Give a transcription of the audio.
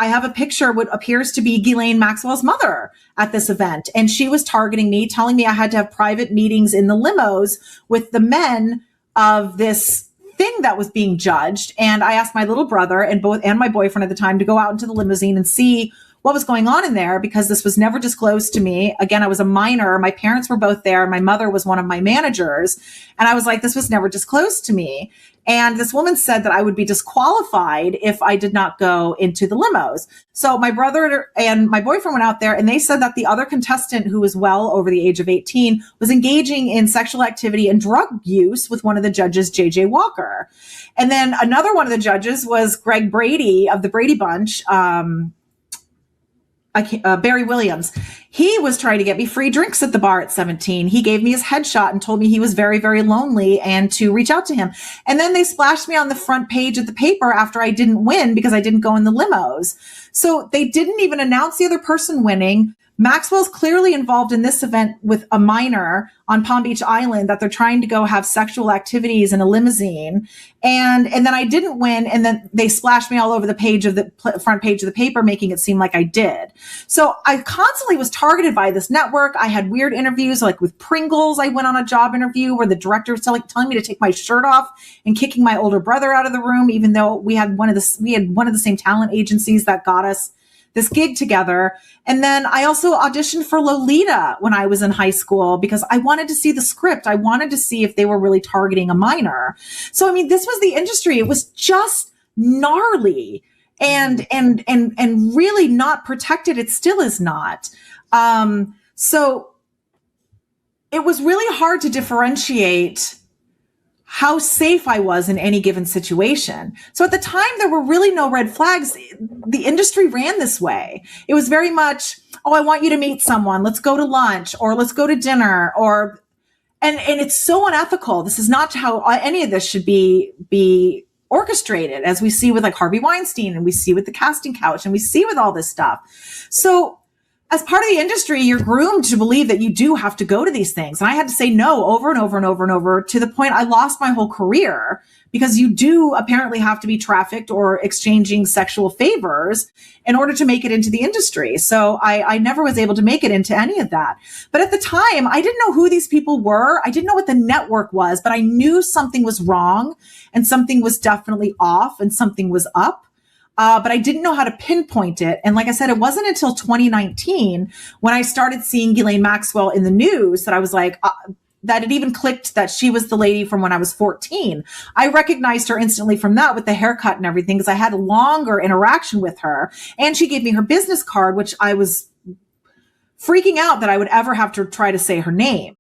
I have a picture of what appears to be Ghislaine Maxwell's mother at this event. And she was targeting me, telling me I had to have private meetings in the limos with the men of this thing that was being judged. And I asked my little brother and my boyfriend at the time to go out into the limousine and see what was going on in there, because this was never disclosed to me. Again, I was a minor. My parents were both there. My mother was one of my managers. And I was like, this was never disclosed to me. And this woman said that I would be disqualified if I did not go into the limos. So my brother and my boyfriend went out there, and they said that the other contestant, who was well over the age of 18, was engaging in sexual activity and drug use with one of the judges, JJ Walker. And then another one of the judges was Greg Brady of the Brady Bunch, Barry Williams. He was trying to get me free drinks at the bar at 17. He gave me his headshot and told me he was very, very lonely and to reach out to him. And then they splashed me on the front page of the paper after I didn't win because I didn't go in the limos. So they didn't even announce the other person winning. Maxwell's clearly involved in this event with a minor on Palm Beach Island that they're trying to go have sexual activities in a limousine. And then I didn't win. And then they splashed me all over the page of the front page of the paper, making it seem like I did. So I constantly was targeted by this network. I had weird interviews, like with Pringles. I went on a job interview where the director was telling me to take my shirt off and kicking my older brother out of the room, even though we had one of the same talent agencies that got us this gig together. And then I also auditioned for Lolita when I was in high school because I wanted to see the script. I wanted to see if they were really targeting a minor. So, I mean, this was the industry. It was just gnarly and really not protected. It still is not. So it was really hard to differentiate how safe I was in any given situation. So at the time, there were really no red flags. The industry ran this way. It was very much, oh, I want you to meet someone. Let's go to lunch or let's go to dinner and it's so unethical. This is not how any of this should be orchestrated, as we see with like Harvey Weinstein and we see with the casting couch and we see with all this stuff. So as part of the industry, you're groomed to believe that you do have to go to these things. And I had to say no over and over and over and over to the point I lost my whole career, because you do apparently have to be trafficked or exchanging sexual favors in order to make it into the industry. So I never was able to make it into any of that. But at the time, I didn't know who these people were. I didn't know what the network was, but I knew something was wrong and something was definitely off and something was up. But I didn't know how to pinpoint it. And like I said, it wasn't until 2019 when I started seeing Ghislaine Maxwell in the news that I was like, that it even clicked that she was the lady from when I was 14. I recognized her instantly from that with the haircut and everything, because I had a longer interaction with her. And she gave me her business card, which I was freaking out that I would ever have to try to say her name.